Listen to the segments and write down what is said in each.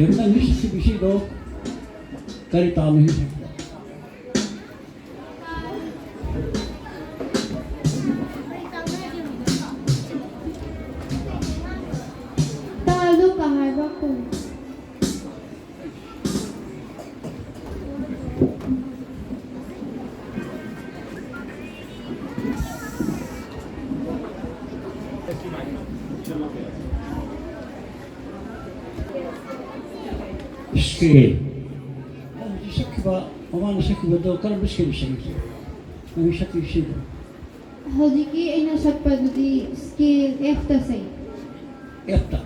Kailangan bisi-bisi do dari tamu ini. Talo kahar ko. Scale. Şakıba, aman şakıba da kar bir şey. Nami şakı şey. Hodiki ay nasa pagdi skill F say. Etta.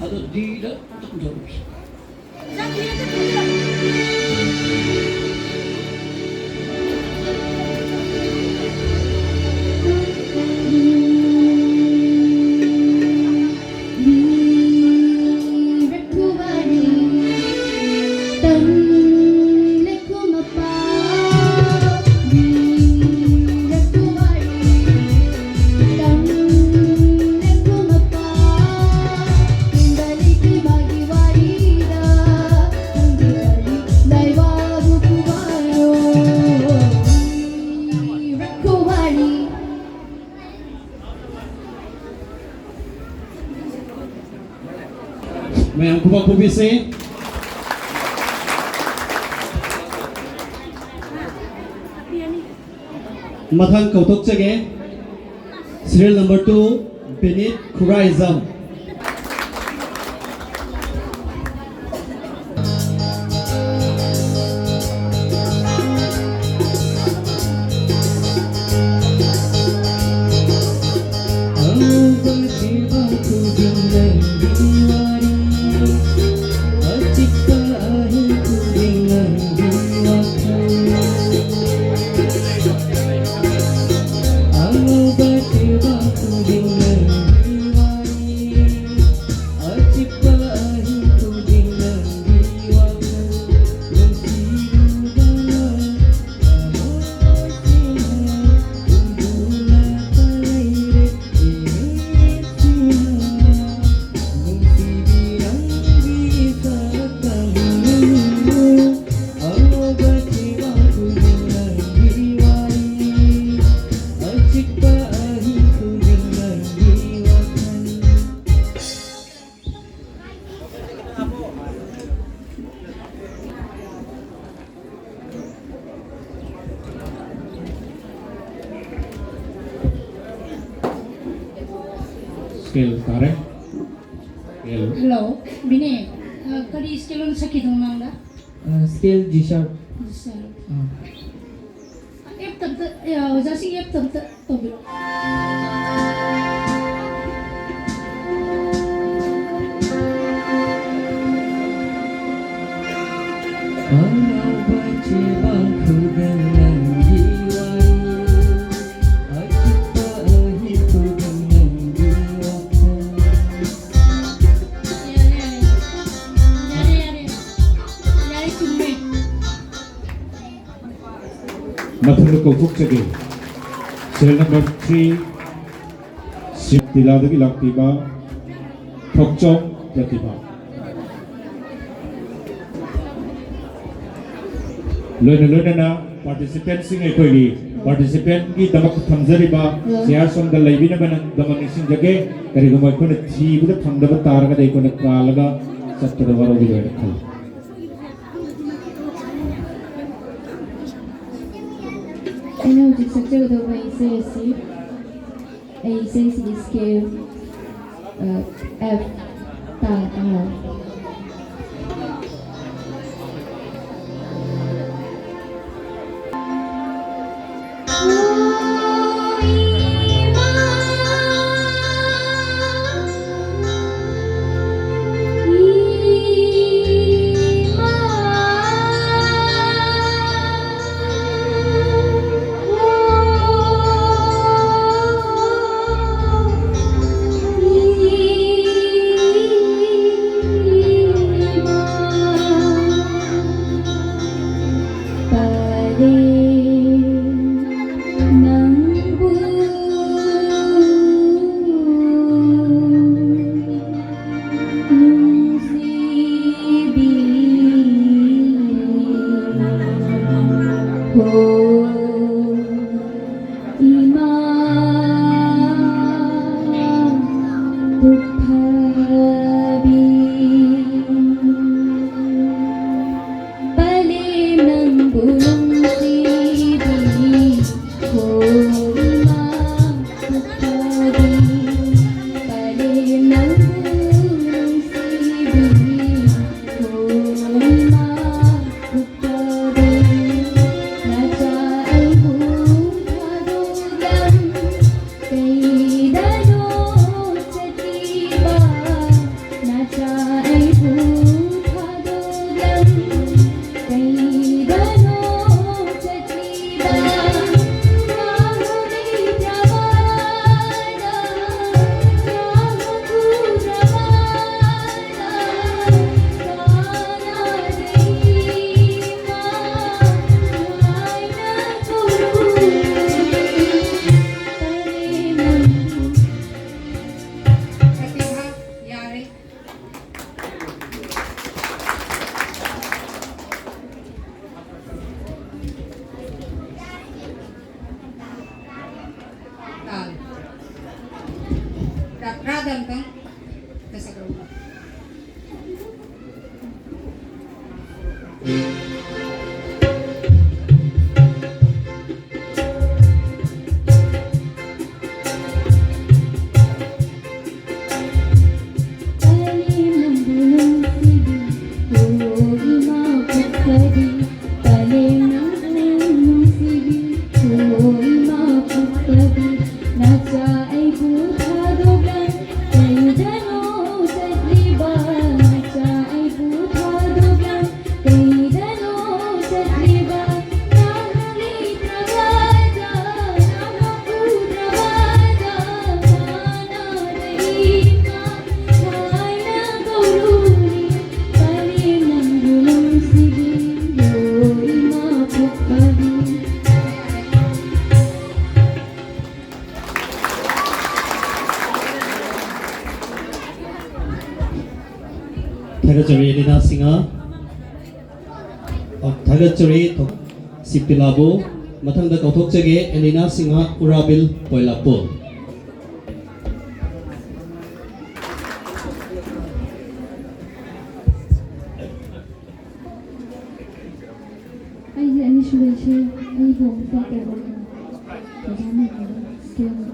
Ado di da tutulmuş. Mayang kubak-kubisi. Mathang kautok chage. Serial number 2, Benit Khuraizam. Scale correct? Scale. Hello, Bine. Kadi scale on sakit dong nangda? Scale G sharp. F tab jasi F tab tobi. Mathur kautok chage. Serial number 3, Tilada ki laktiba, Thokchok Pratibha. Loina na participants sing ekoi participant ki damak thamjariba share song da laibina banang damak sing jage kari gumai ko na thi bu thamdaba targa dei ko na kalaga sattada waro bi loina khal. I know the structure of the scale. F ताल ताल Thagachari Elena Singa Thagachari Sipilabo Mathangda Kauthokchage Elena Singa Urabil Poilapol I initially say I don't think I will still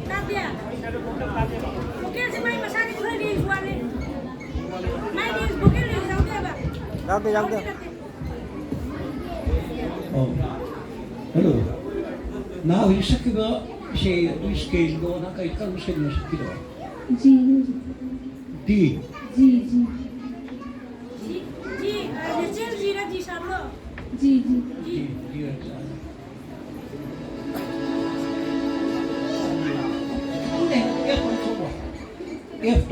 Tapia. Bukil si Mai masani ko ni Juane. Mai ni bukil ni Saudi ba? Oh. Hello. Now you sakiba say which scale go na kai kan scale na sakiro. Ji D. Ji ji ji nature जीरा जी सामलो. जी जी जी. F.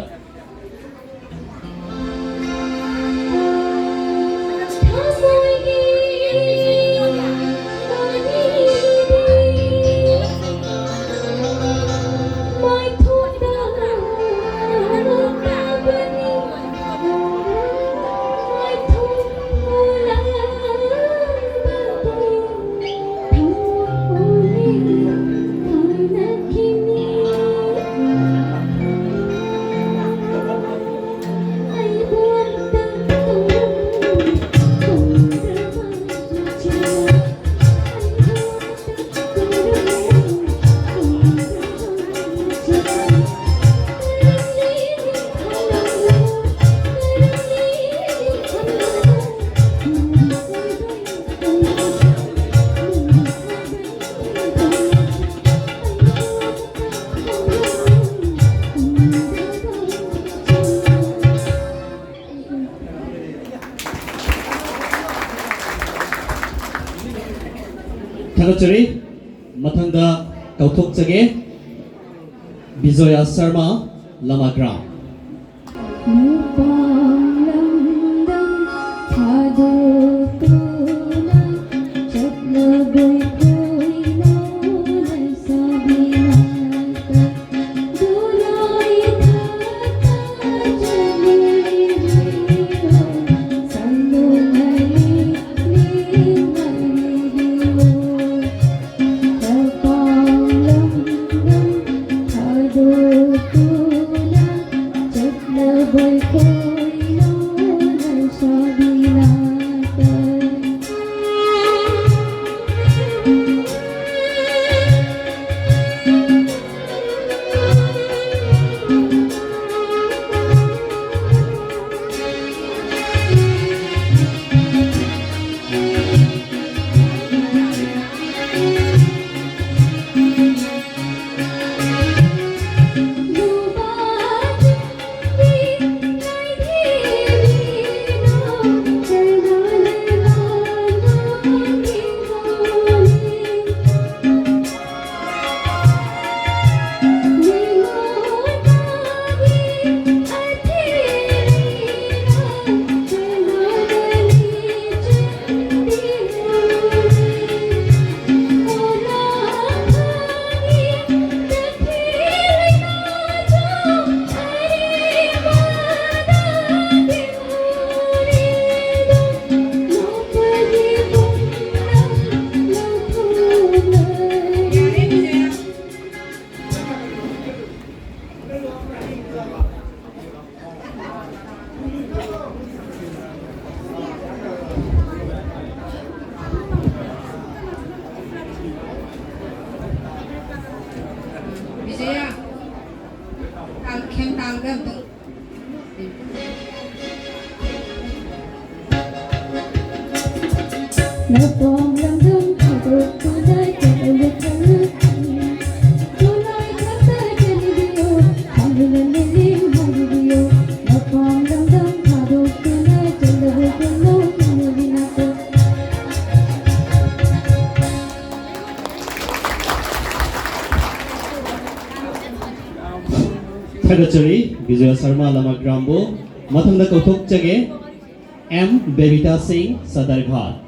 थागतचरी मथंगा कौथोकचगे बिजोया शर्मा लमाग्राम थागतचरी बिजोया शर्मा लमाग्राम बो मथंगा कौथोकचगे M Babita Singh Sadarghat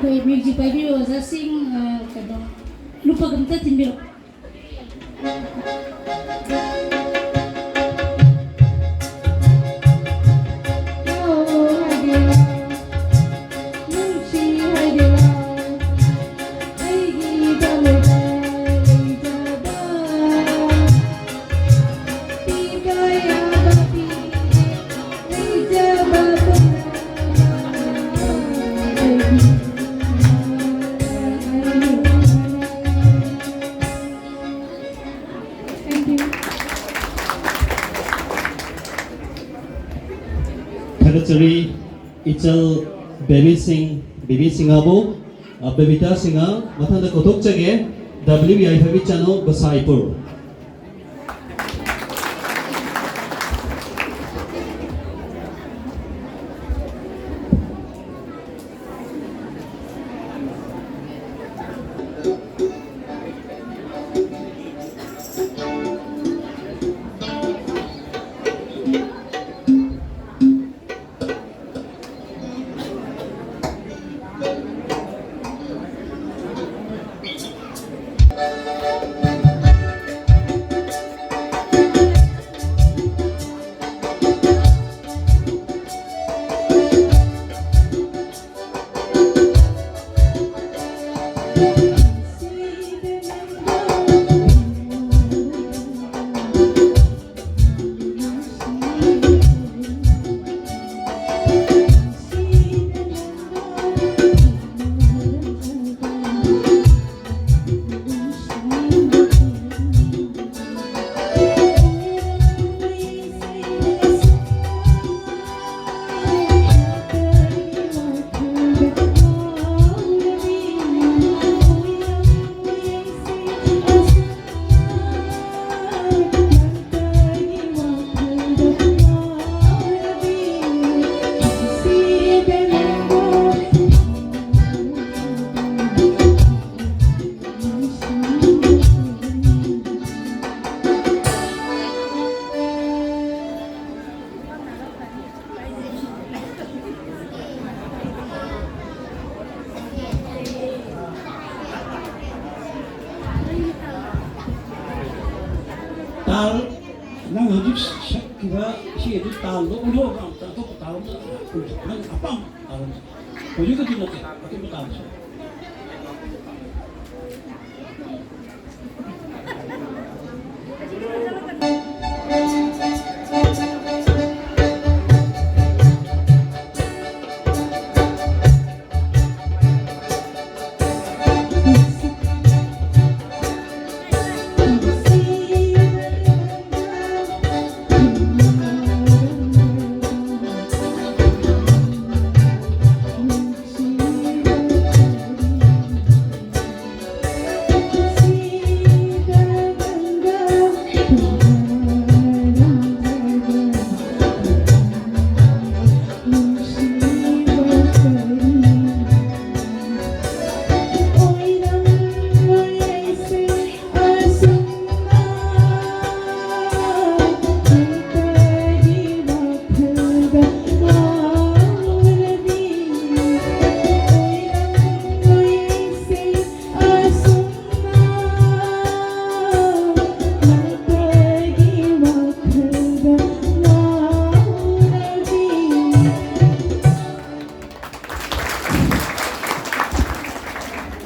Koi music pai bi oza sing kado lupa gamta tinbiro. Thagachari Ichal Baby Singh Abu Babita Singha Mathanda Kotok Chage WBI Habi Channel Gossaipur. tal nang hujik kiba si itu tal lo ulo kan tal to tal nang apa tal hujik itu tidak tapi tal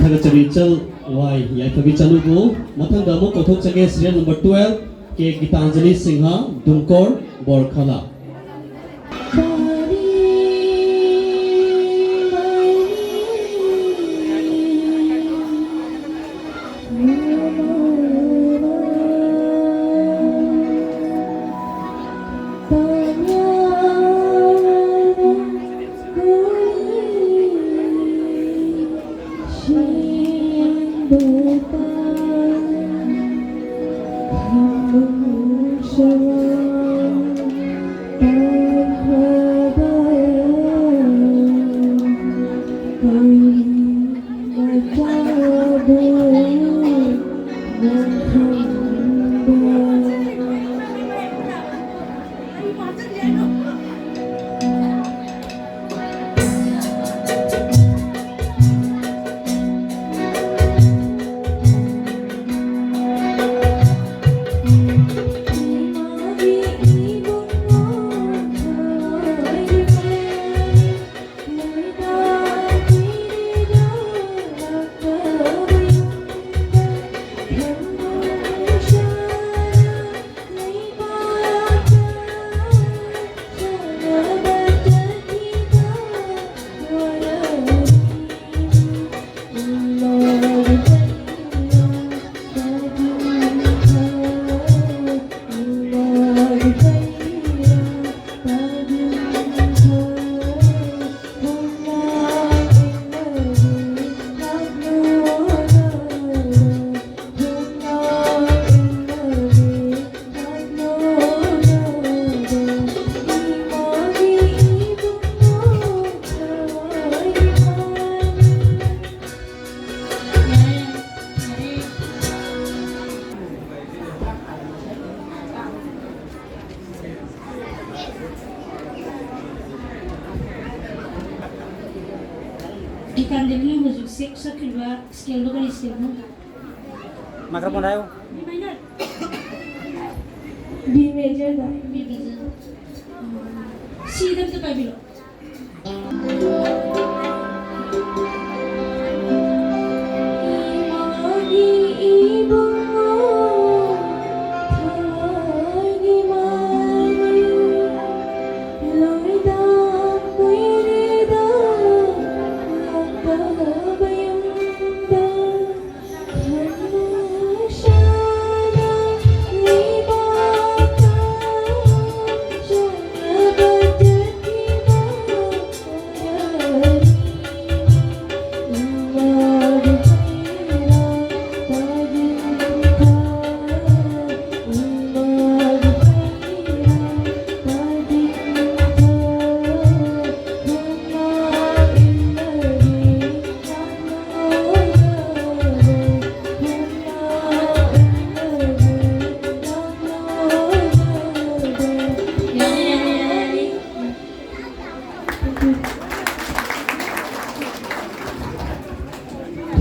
Thagachari Ichal Y Yaifabi Channel Go Mathanda Mo Kotok Chage serial number 12 Ke Gitanjali Singha Dumkor Borkhala. Gitanjali ni hujud sek sakilwa scale do kali scale mo. Microphone ayo. B minor. B major da. B major. C dam to pabilo.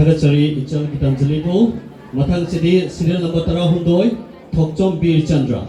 Thagachari Ichal Gitanjali ko Mathang Sidi serial number 32 Thokchom Bir Chandra.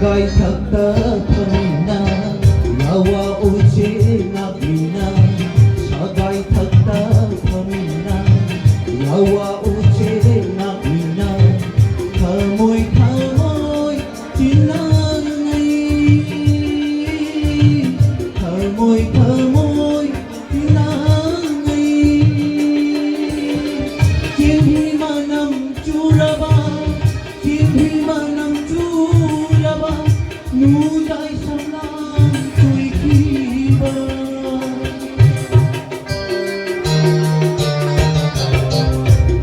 Sagai thakta phamina yawa uche nabina Sagai thakta phamina yawa uche nabina Thamoi thamoi tinangai Thamoi thamoi tinangai Jibhi manam churaba Jibhi manam churaba Nudai salam tui kiba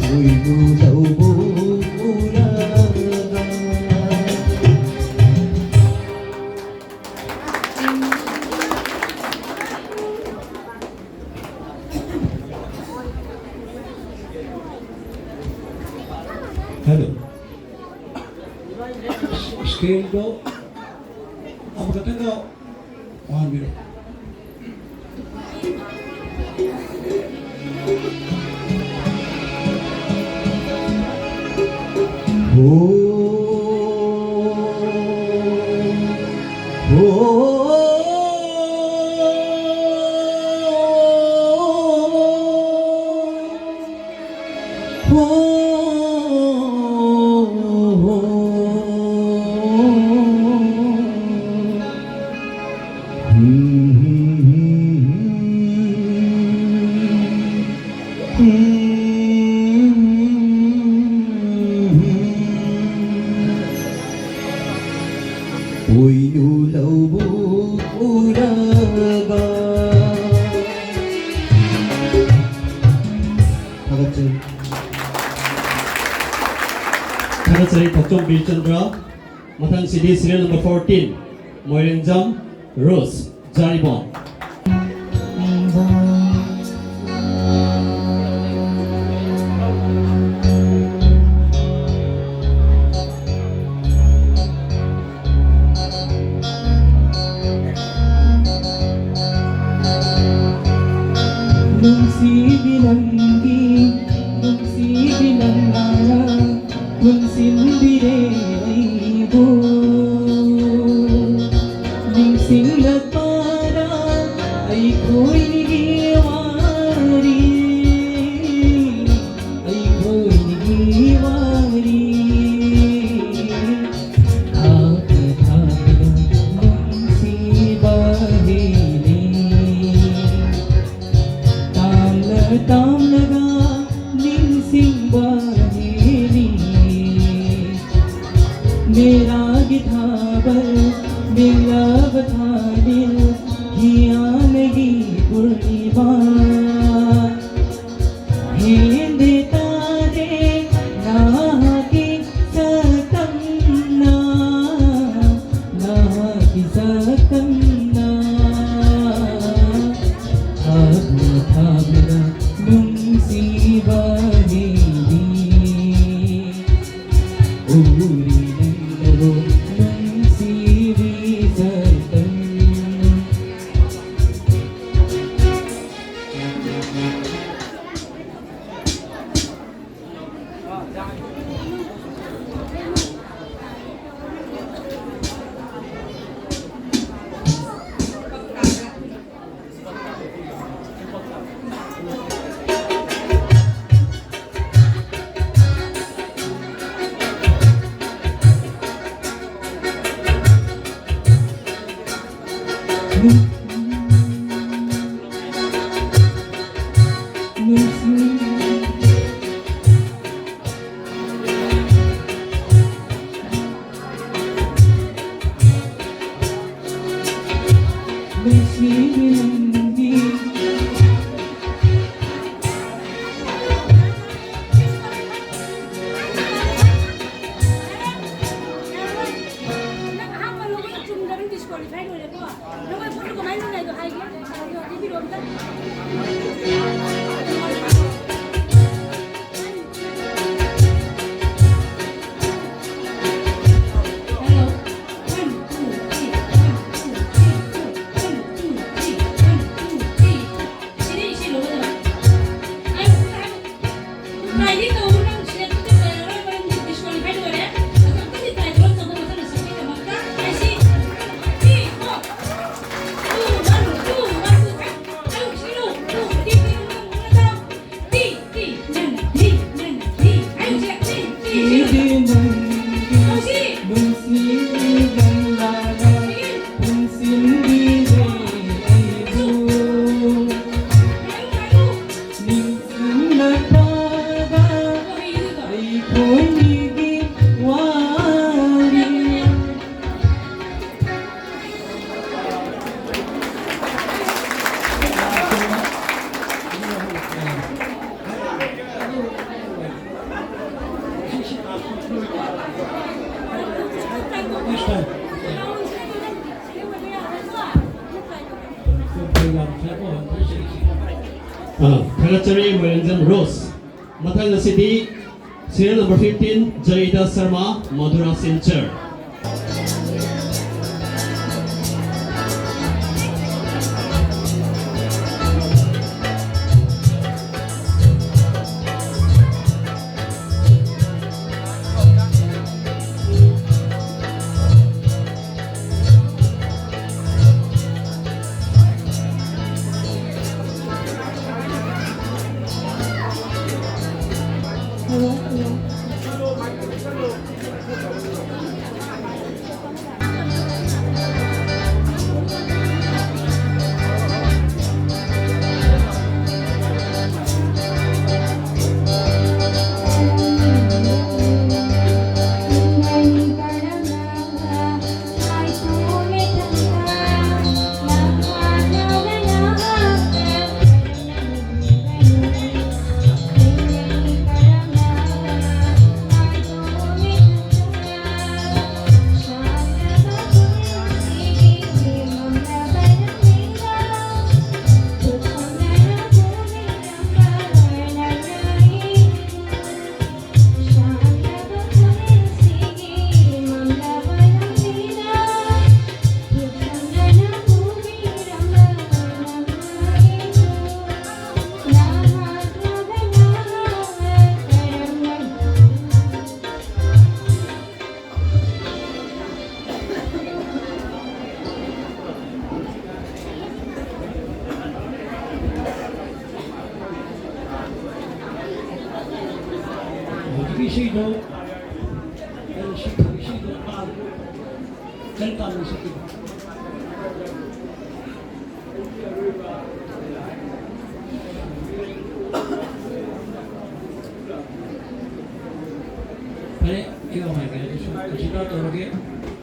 Tui nudau buraga Hello. Scale go. Apa kata kau? Wah, biru. Uynu laubu uraba Kharachari Thokchom Birchandra, Mathang CD serial number 14, Moirenjam Rose Jaribon. Nungsi binanggi, nungsi binangara, kunsindire aibo. Ningsing nagpara ay ko'y nigiwari, ay ko'y nigiwari. Kapit-hapit nungsi bahili, tam naga ningsing bahili. मेरा गिठाबर मेरा बता दिल किया लगी पूर्णिमा हेंदे तारे ना की सकमना ना की सकमना थाबना थाबना नुंसी बहेली Uri Kharachari Moirenjam Rose, Mathang CD serial number 15, Jarida Sharma Madhura Sinchar. Isido, Isido, Delta Music. Pare, ikaw may kaya kasi na talaga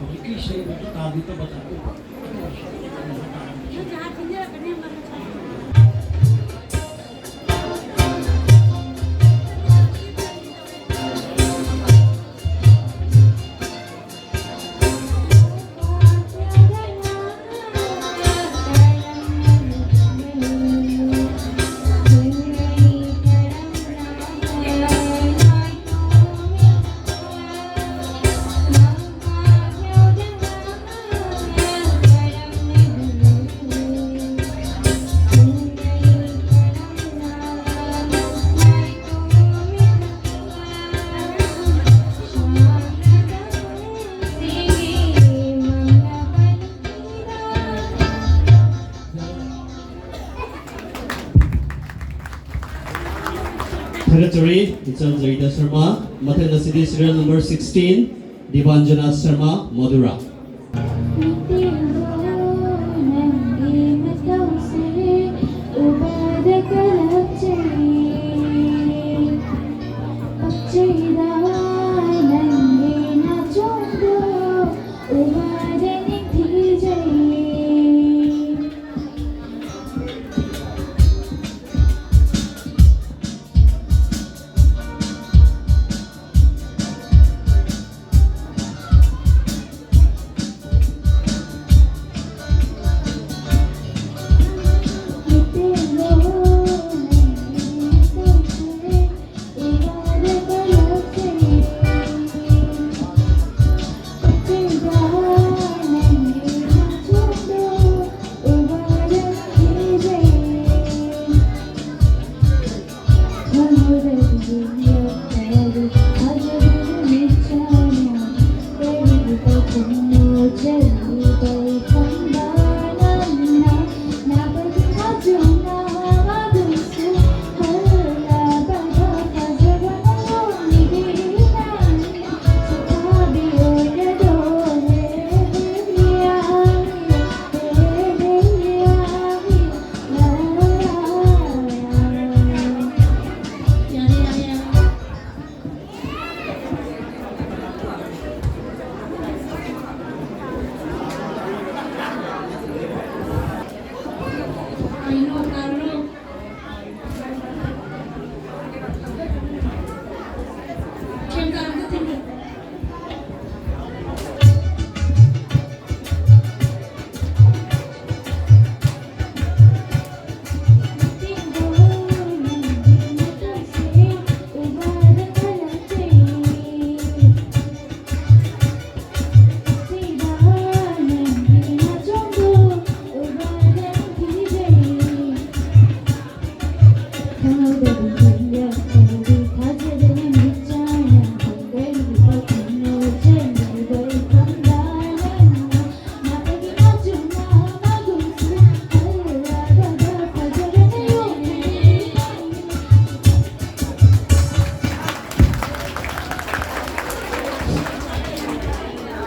kasi kisa yung tabi to bata ko. Yung jahat hindi na kanya mga Territory, Ichal Zarita Sharma, Mathanda City serial number 16, Divanjana Sharma, Madura.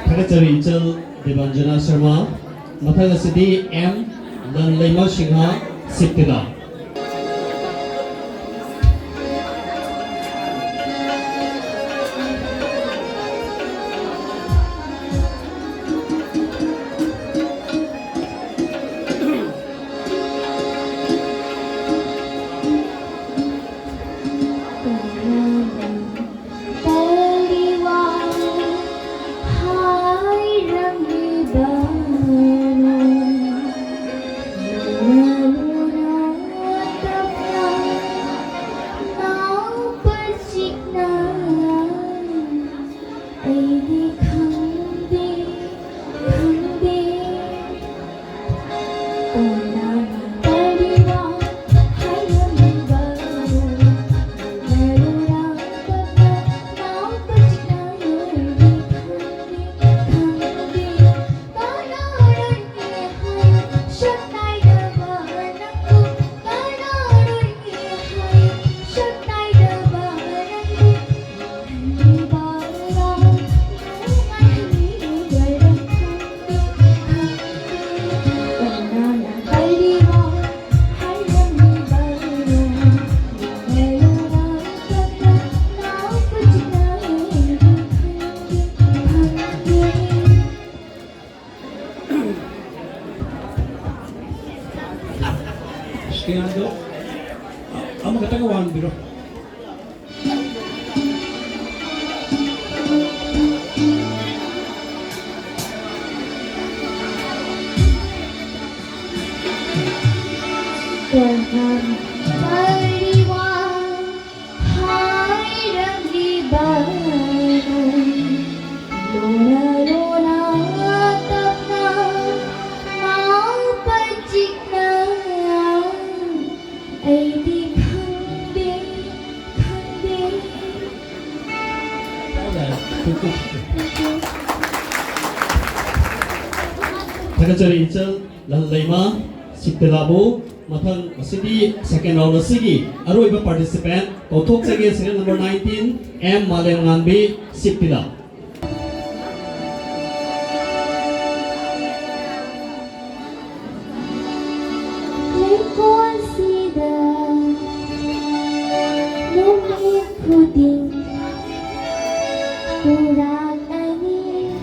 Territory, Ichal Divanjana Sharma, Mathanda City M, Nanlaima Singha, Siptila. kaya do amo katagawan biro. Tuhan परिवार हाय रंगी बादल लोना लोना तपना माँ पचिकना ऐदी खंडे खंडे Thakachari Inchal Lalima Sipelabu Mathan City second round Sigi Aruiba participant Kotok Sagi serial number 19 M Malem Nganbi Sipila. Reconsider Lumit puding kurang ani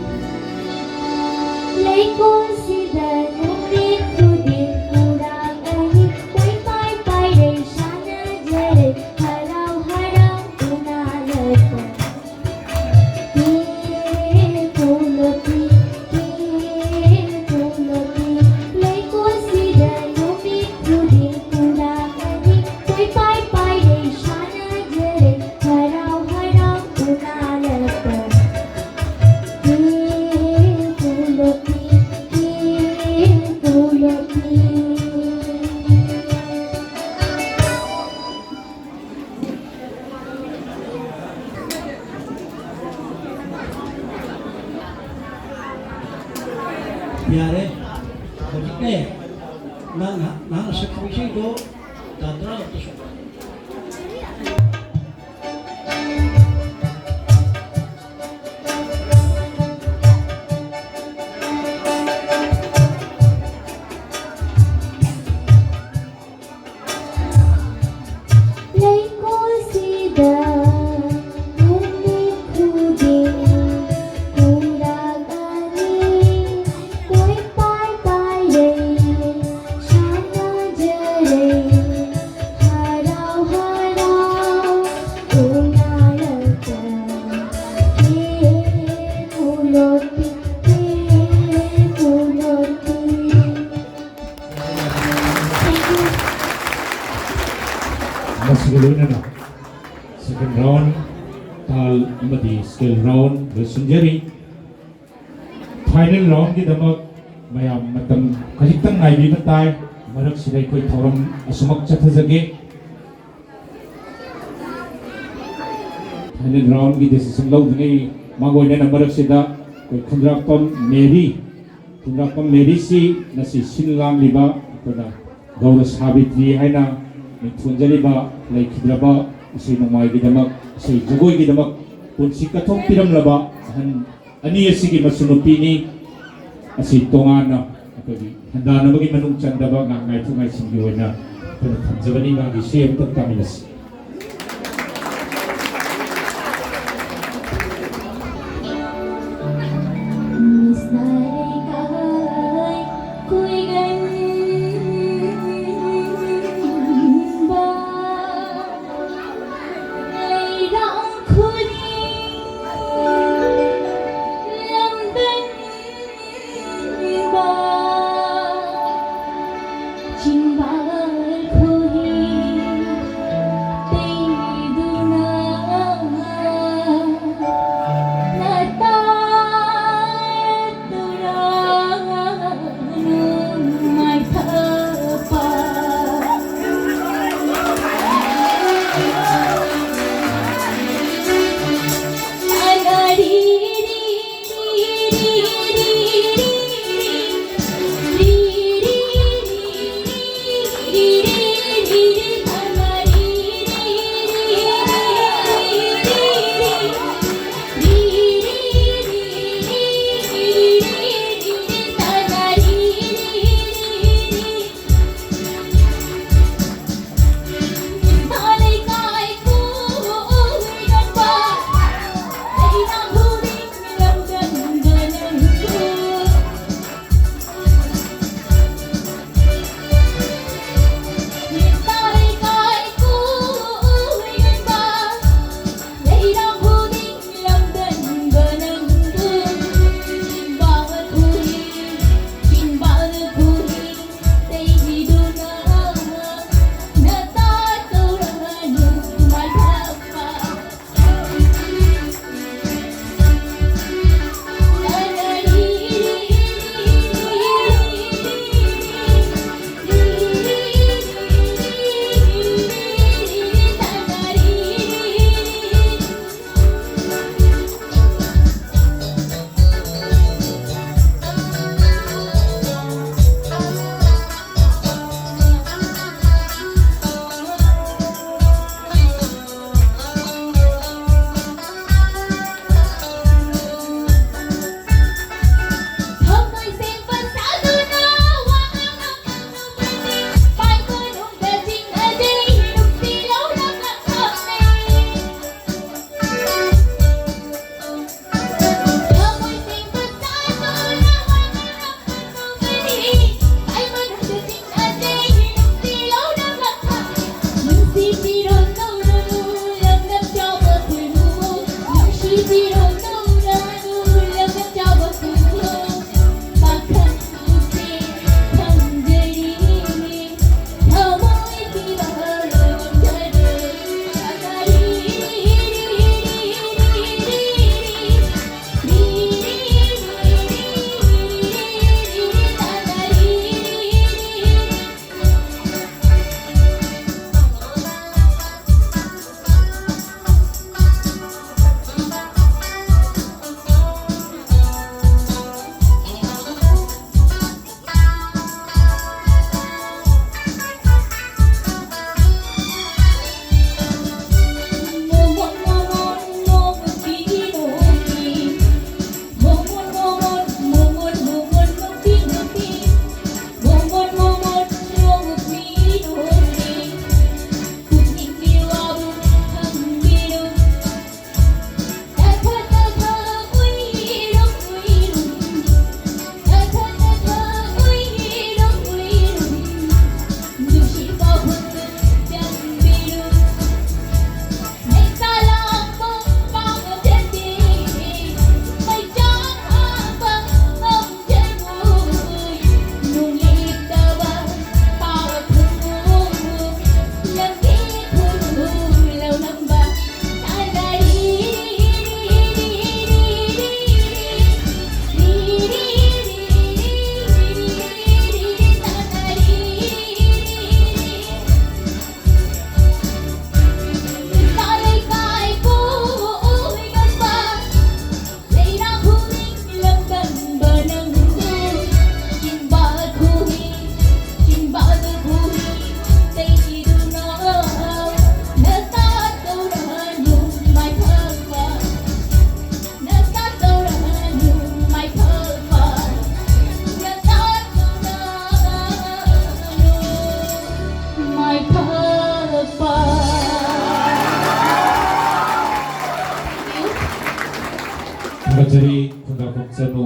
Reconsider Lumit puding kurang ani Pai pai pai re shana jere harau harau unalata Ke puloti Reconsider Lumit puding kurang ani Pai pai pai re shana jere harau harau unalata Yare, bagaimana? Nana sekresi do dadra atau suka. Masih na second round tal amadi skill round bersunjari final round di damak mayam matam kajitang naibi batay marak sidai koi thoram asumak chathajage final round ki decision lau dni magoi na marak sida koi khundrakpam meri si nasi sinlam liba pada Gaur-Sabitri haina Tunjaliba like Hidraba si Nomai Gidamak si Jugoi Gidamak punsi kathok piram laba ani asigi masunupini asi tongana apagi handa na magi manung chandaba ngai thungai singi oina kana thamjabani ma gi siem tak tamilas खुदा कुचनु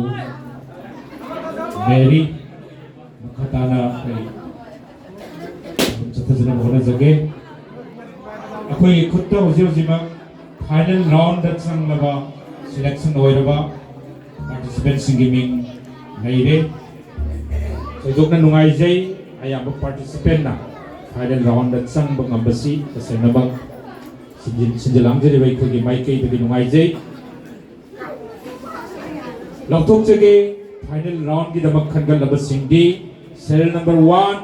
मेरी मखताना कई चतुर्जन बोले जगे अकोई खुद होजी होजी मा final round दत्संग लगा selection होइरबा participant singing नहीं रे so dok na nungai jai ayam participant na final round dत्संग bangambasi kasena bang sinjalang jeri bai khogi mai kai bagi nungai jai lautok jage final round ki damak khangal laba singdi serial number 1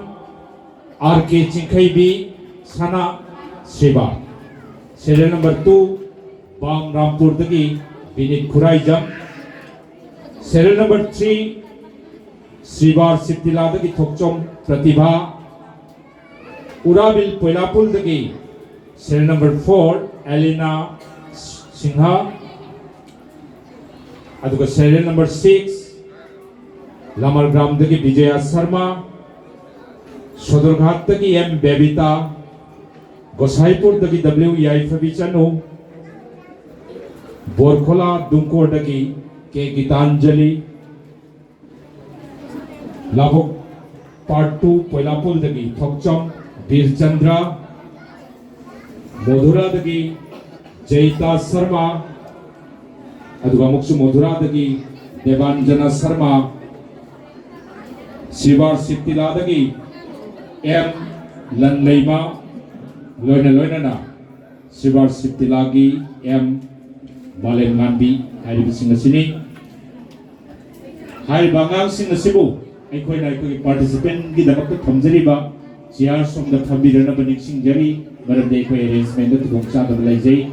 RK Chingkhai bi Sana Sriba serial number 2 Bang Rampur dagi Binit Khurai Jam serial number 3 Sribar Siptila dagi Thokchom Pratibha Urabil Poilapul dagi serial number 4 Elena Singha aduga serial number 6 Lamar Gram dagi Vijaya Sharma Sodorghat dagi M Bebita Gossaipur dagi WEI Fabichanu Borkhola Dunkor dagi K Gitanjali Labok Part 2 Poilapul dagi Thokchom Bir Chandra Modhura dagi Jaita Sharma aduga muksu Modhura dagi Devanjana Sharma Sivar Siptila dagi M Lanleima Loina na Sivar Siptila gi M Malem Nganbi hari bising sini hai bangang sing nasibu aikoi na aikoi participant gi damak to thamjari ba chair som da thabirana banik sing jari maram dei ko arrangement da tugong cha da lai jai